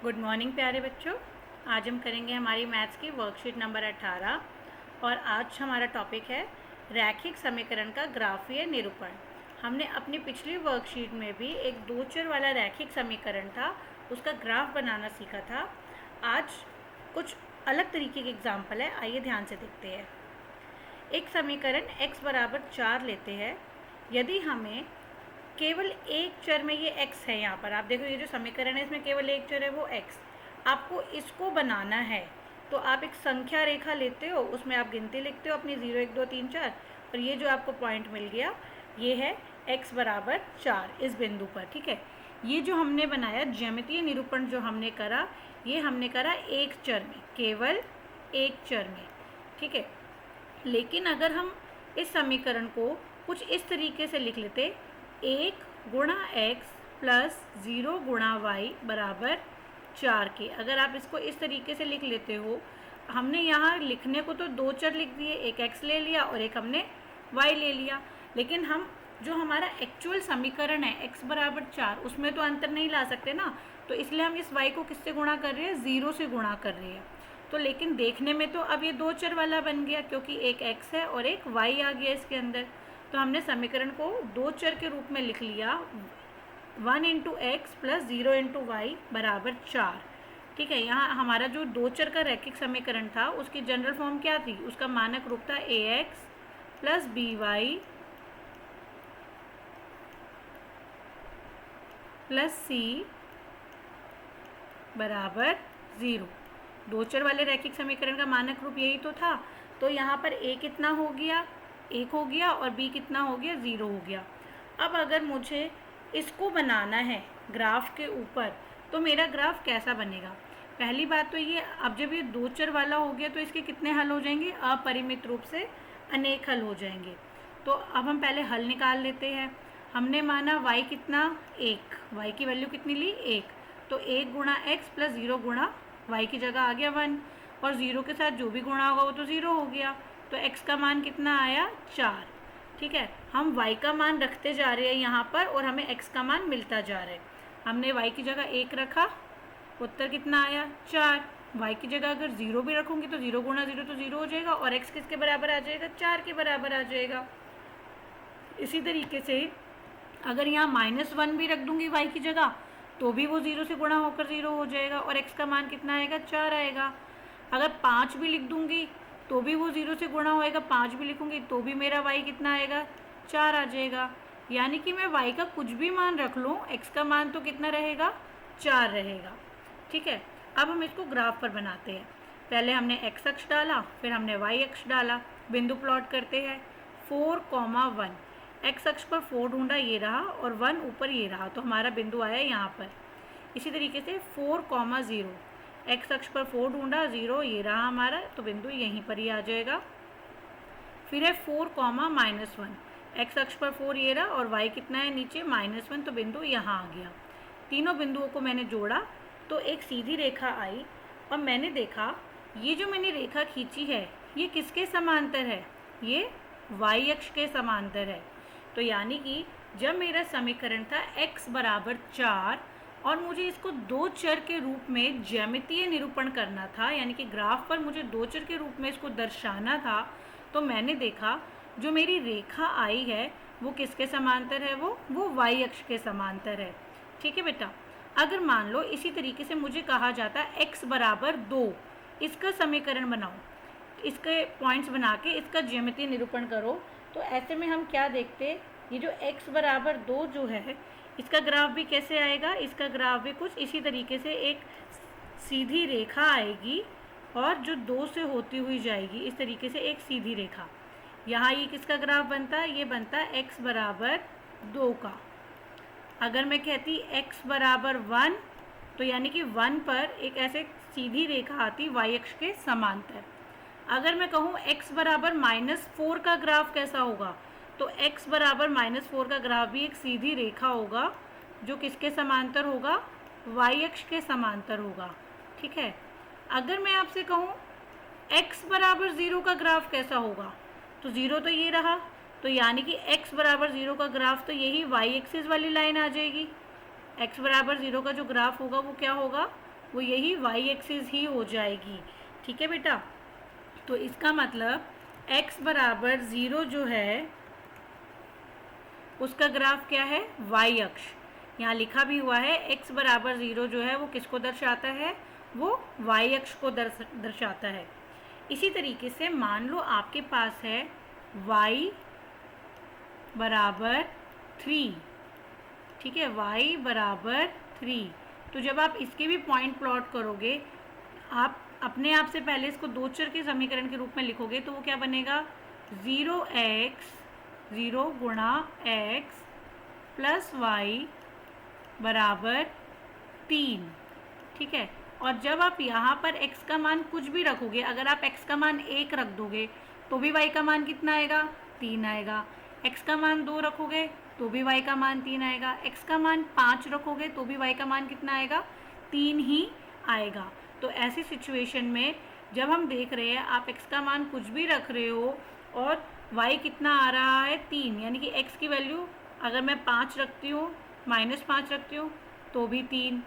Good morning प्यारे बच्चों। आज हम करेंगे हमारी मैथ्स की वर्कशीट नंबर 18 और आज हमारा टॉपिक है रैखिक समीकरण का ग्राफीय निरूपण। हमने अपनी पिछली वर्कशीट में भी एक दो चर वाला रैखिक समीकरण था, उसका ग्राफ बनाना सीखा था। आज कुछ अलग तरीके के एग्जाम्पल है, आइए ध्यान से देखते हैं। एक समीकरण x बराबर 4 लेते हैं। यदि हमें केवल एक चर में ये x है, यहाँ पर आप देखो ये जो समीकरण है इसमें केवल एक चर है वो x, आपको इसको बनाना है तो आप एक संख्या रेखा लेते हो, उसमें आप गिनती लिखते हो अपनी 0 1 2 3 4 और ये जो आपको पॉइंट मिल गया ये है x बराबर 4 इस बिंदु पर। ठीक है, ये जो हमने बनाया ज्यामितीय निरूपण जो हमने करा, ये हमने करा एक चर में, केवल एक चर में। ठीक है, लेकिन अगर हम इस समीकरण को कुछ इस तरीके से लिख लेते, 1 गुणा x प्लस 0 गुणा y बराबर 4 के, अगर आप इसको इस तरीके से लिख लेते हो, हमने यहाँ लिखने को तो दो चर लिख दिए, एक x ले लिया और एक हमने y ले लिया, लेकिन हम जो हमारा एक्चुअल समीकरण है x बराबर 4 उसमें तो अंतर नहीं ला सकते ना, तो इसलिए हम इस y को किससे गुणा कर रहे हैं, 0 से गुणा कर रहे हैं। तो लेकिन देखने में तो अब ये दो चर वाला बन गया क्योंकि एक x है और एक y आ गया इसके अंदर, तो हमने समीकरण को दो चर के रूप में लिख लिया, 1 into x plus 0 into y बराबर 4। ठीक है, यहाँ हमारा जो दो चर का रैखिक समीकरण था उसकी जनरल फॉर्म क्या थी, उसका मानक रूप था ax plus by plus c बराबर 0। दो चर वाले रैखिक समीकरण का मानक रूप यही तो था। तो यहाँ पर a कितना हो गया, 1 हो गया और b कितना हो गया, 0 हो गया। अब अगर मुझे इसको बनाना है ग्राफ के ऊपर तो मेरा ग्राफ कैसा बनेगा। पहली बात तो ये, अब जब ये दो चर वाला हो गया तो इसके कितने हल हो जाएंगे, अपरिमित रूप से अनेक हल हो जाएंगे। तो अब हम पहले हल निकाल लेते हैं। हमने माना y कितना, 1, y की वैल्यू कितनी ली, 1, तो 1 गुणा एक्स प्लस 0 गुणा y की जगह आ गया 1 और 0 के साथ जो भी गुणा होगा वो तो 0 हो गया, तो x का मान कितना आया, 4। ठीक है, हम y का मान रखते जा रहे हैं यहाँ पर और हमें x का मान मिलता जा रहा है। हमने y की जगह 1 रखा, उत्तर कितना आया, 4। y की जगह अगर 0 भी रखूँगी तो 0 गुणा 0 तो 0 हो जाएगा और x किसके बराबर आ जाएगा, 4 के बराबर आ जाएगा। इसी तरीके से अगर यहाँ -1 भी रख दूँगी y की जगह तो भी वो 0 से गुणा होकर 0 हो जाएगा और x का मान कितना आएगा, 4 आएगा। अगर 5 भी लिख दूँगी तो भी वो 0 से गुणा होएगा, 5 भी लिखूँगी तो भी मेरा y कितना आएगा, 4 आ जाएगा। यानी कि मैं y का कुछ भी मान रख लूँ, x का मान तो कितना रहेगा, 4 रहेगा। ठीक है, अब हम इसको ग्राफ पर बनाते हैं। पहले हमने x अक्ष डाला, फिर हमने y अक्ष डाला, बिंदु प्लॉट करते हैं। 4,1, x अक्ष पर 4 ढूंढा, ये रहा, और 1 ऊपर ये रहा, तो हमारा बिंदु आया यहाँ पर। इसी तरीके से 4,0, x अक्ष पर 4 ढूंढा, 0, ये रहा हमारा, तो बिंदु यहीं पर ही आ जाएगा। फिर है 4,-1, x अक्ष पर 4 ये रहा और y कितना है नीचे, -1, तो बिंदु यहाँ आ गया। तीनों बिंदुओं को मैंने जोड़ा तो एक सीधी रेखा आई और मैंने देखा ये जो मैंने रेखा खींची है ये किसके समांतर है, ये y अक्ष के समांतर है। तो यानी कि जब मेरा समीकरण था x बराबर 4 और मुझे इसको दो चर के रूप में ज्यामितीय निरूपण करना था, यानी कि ग्राफ पर मुझे दो चर के रूप में इसको दर्शाना था, तो मैंने देखा जो मेरी रेखा आई है वो किसके समांतर है, वो y अक्ष के समांतर है। ठीक है बेटा, अगर मान लो इसी तरीके से मुझे कहा जाता है x बराबर 2, इसका समीकरण बनाओ, इसके पॉइंट्स बना के इसका ज्यामितीय निरूपण करो, तो ऐसे में हम क्या देखते, ये जो x बराबर 2 जो है इसका ग्राफ भी कैसे आएगा, इसका ग्राफ भी कुछ इसी तरीके से एक सीधी रेखा आएगी और जो 2 से होती हुई जाएगी, इस तरीके से एक सीधी रेखा। यहाँ ये किसका ग्राफ बनता है, ये बनता है x बराबर 2 का। अगर मैं कहती x बराबर 1 तो यानी कि 1 पर एक ऐसे सीधी रेखा आती y अक्ष के समांतर। अगर मैं कहूँ x बराबर -4 का ग्राफ कैसा होगा, तो x बराबर -4 का ग्राफ भी एक सीधी रेखा होगा जो किसके समांतर होगा, y अक्ष के समांतर होगा। ठीक है, अगर मैं आपसे कहूँ x बराबर 0 का ग्राफ कैसा होगा, तो 0 तो ये रहा, तो यानी कि x बराबर 0 का ग्राफ तो यही y एक्सिस वाली लाइन आ जाएगी। x बराबर 0 का जो ग्राफ होगा वो क्या होगा, वो यही वाई एक्सिस ही हो जाएगी। ठीक है बेटा, तो इसका मतलब x बराबर 0 जो है उसका ग्राफ क्या है, y अक्ष। यहाँ लिखा भी हुआ है x बराबर 0 जो है वो किसको दर्शाता है, वो y अक्ष को दर्शाता है। इसी तरीके से मान लो आपके पास है y बराबर 3, ठीक है, y बराबर 3। तो जब आप इसके भी पॉइंट प्लॉट करोगे, आप अपने आप से पहले इसको दो चर के समीकरण के रूप में लिखोगे तो वो क्या बनेगा, 0 गुणा x प्लस y बराबर 3। ठीक है, और जब आप यहाँ पर x का मान कुछ भी रखोगे, अगर आप x का मान 1 रख दोगे तो भी y का मान कितना आएगा, 3 आएगा। x का मान 2 रखोगे तो भी y का मान 3 आएगा। x का मान 5 रखोगे तो भी y का मान कितना आएगा, 3 ही आएगा। तो ऐसी सिचुएशन में जब हम देख रहे हैं आप x का मान कुछ भी रख रहे हो और y कितना आ रहा है, 3, यानी कि x की वैल्यू अगर मैं 5 रखती हूँ, -5 रखती हूँ तो भी 3,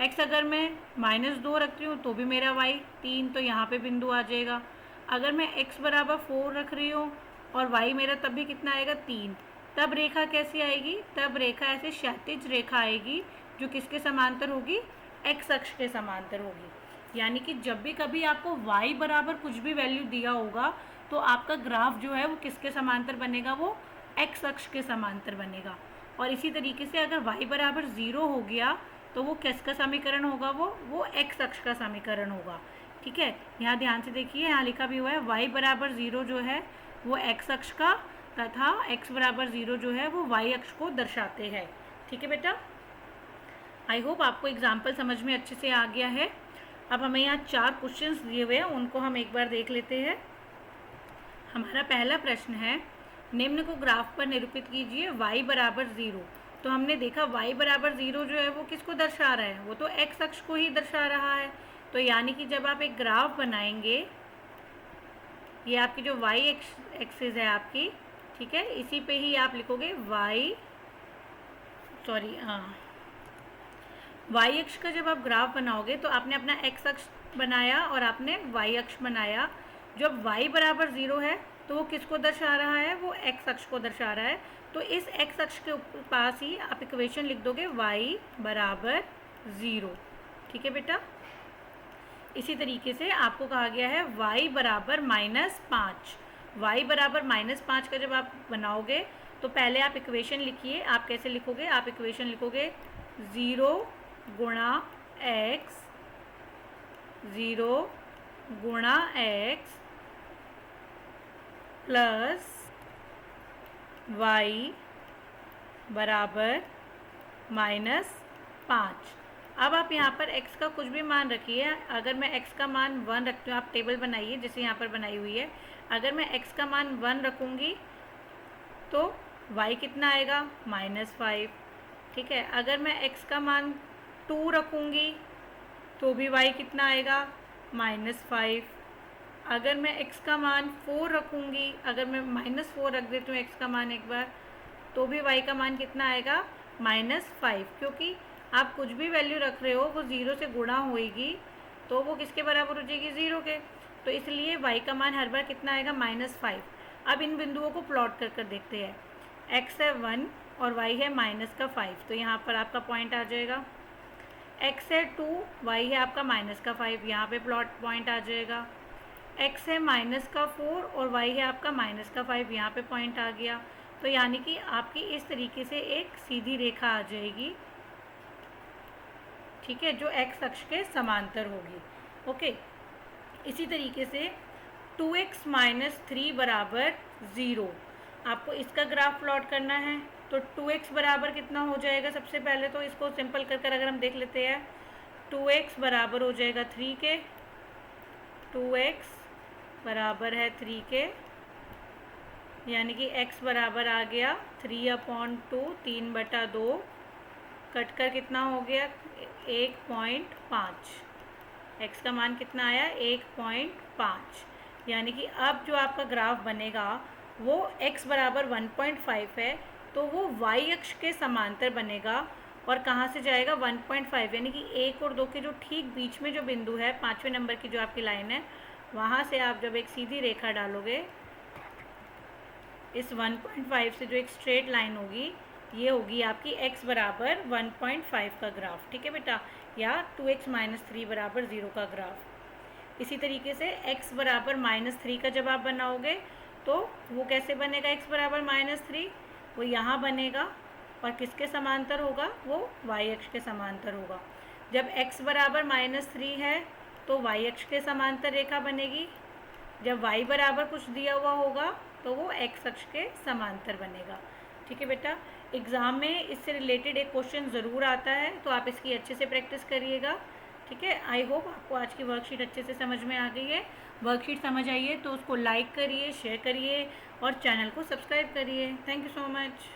x अगर मैं -2 रखती हूँ तो भी मेरा y 3, तो यहाँ पे बिंदु आ जाएगा। अगर मैं x बराबर 4 रख रही हूँ और y मेरा तब भी कितना आएगा, 3, तब रेखा कैसी आएगी, तब रेखा ऐसे क्षैतिज रेखा आएगी जो किसके समांतर होगी, x अक्ष के समांतर होगी। यानी कि जब भी कभी आपको y बराबर कुछ भी वैल्यू दिया होगा तो आपका ग्राफ जो है वो किसके समांतर बनेगा, वो x अक्ष के समांतर बनेगा। और इसी तरीके से अगर y बराबर 0 हो गया तो वो किसका समीकरण होगा, वो x अक्ष का समीकरण होगा। ठीक है, यहाँ ध्यान से देखिए, यहाँ लिखा भी हुआ है y बराबर 0 जो है वो x अक्ष का तथा x बराबर 0 जो है वो y अक्ष को दर्शाते हैं। ठीक है बेटा, आई होप आपको एग्जाम्पल समझ में अच्छे से आ गया है। अब हमें यहाँ 4 क्वेश्चंस दिए हुए हैं, उनको हम एक बार देख लेते हैं। हमारा पहला प्रश्न है, निम्न को ग्राफ पर निरूपित कीजिए y बराबर 0। तो हमने देखा y बराबर 0 जो है वो किसको दर्शा रहा है, वो तो x अक्ष को ही दर्शा रहा है। तो यानी कि जब आप एक ग्राफ बनाएंगे, ये आपकी जो y एक्सिस है आपकी, ठीक है, इसी पे ही आप लिखोगे y अक्ष का जब आप ग्राफ बनाओगे तो आपने अपना x अक्ष बनाया और आपने y अक्ष बनाया। जब y बराबर 0 है तो वो किसको दर्शा रहा है, वो x अक्ष को दर्शा रहा है। तो इस x अक्ष के पास ही आप इक्वेशन लिख दोगे y बराबर 0। ठीक है बेटा, इसी तरीके से आपको कहा गया है y बराबर -5। y बराबर -5 का जब आप बनाओगे तो पहले आप इक्वेशन लिखिए। आप कैसे लिखोगे, आप इक्वेशन लिखोगे 0 गुणा x, 0 गुणा x प्लस y बराबर -5। अब आप यहाँ पर x का कुछ भी मान रखिए। अगर मैं x का मान 1 रखती हूँ, आप टेबल बनाइए जैसे यहाँ पर बनाई हुई है। अगर मैं x का मान 1 रखूँगी तो y कितना आएगा, -5। ठीक है, अगर मैं x का मान 2 रखूँगी तो भी y कितना आएगा, -5। अगर मैं x का मान 4 रखूँगी, अगर मैं -4 रख देती हूँ x का मान एक बार, तो भी y का मान कितना आएगा, -5। क्योंकि आप कुछ भी वैल्यू रख रहे हो वो 0 से गुणा होएगी तो वो किसके बराबर हो जाएगी, 0 के। तो इसलिए y का मान हर बार कितना आएगा, -5। अब इन बिंदुओं को प्लॉट कर देखते हैं। x है 1 और y है -5, तो यहाँ पर आपका पॉइंट आ जाएगा। x है 2, y है आपका -5, यहाँ पे पॉइंट आ जाएगा। x है -4 और y है आपका -5, यहाँ पे पॉइंट आ गया। तो यानी कि आपकी इस तरीके से एक सीधी रेखा आ जाएगी, ठीक है, जो x अक्ष के समांतर होगी। ओके, इसी तरीके से 2x - 3 बराबर 0, आपको इसका ग्राफ प्लॉट करना है। तो 2x बराबर कितना हो जाएगा, सबसे पहले तो इसको सिंपल कर अगर हम देख लेते हैं, 2x बराबर हो जाएगा 3 के, 2x बराबर है 3 के, यानी कि x बराबर आ गया 3/2, 3/2, कट कर कितना हो गया, 1.5। x का मान कितना आया, 1.5। यानी कि अब जो आपका ग्राफ बनेगा वो x बराबर 1.5 है तो वो y अक्ष के समांतर बनेगा और कहाँ से जाएगा 1.5, यानी कि 1 और 2 के जो ठीक बीच में जो बिंदु है 5वें नंबर की जो आपकी लाइन है, वहाँ से आप जब एक सीधी रेखा डालोगे, इस 1.5 से जो एक स्ट्रेट लाइन होगी, ये होगी आपकी x बराबर 1.5 का ग्राफ, ठीक है बेटा, या 2x - 3 बराबर 0 का ग्राफ। इसी तरीके से x बराबर -3 का जब आप बनाओगे तो वो कैसे बनेगा? x बराबर -3 वो यहाँ बनेगा और किसके समांतर होगा? वो y अक्ष के समांतर होगा। जब x बराबर -3 है तो y अक्ष के समांतर रेखा बनेगी। जब y बराबर कुछ दिया हुआ होगा तो वो x अक्ष के समांतर बनेगा, ठीक है बेटा। एग्ज़ाम में इससे रिलेटेड एक क्वेश्चन ज़रूर आता है, तो आप इसकी अच्छे से प्रैक्टिस करिएगा, ठीक है। आई होप आपको आज की वर्कशीट अच्छे से समझ में आ गई है। वर्कशीट समझ आई है तो उसको लाइक करिए, शेयर करिए और चैनल को सब्सक्राइब करिए। Thank you so much.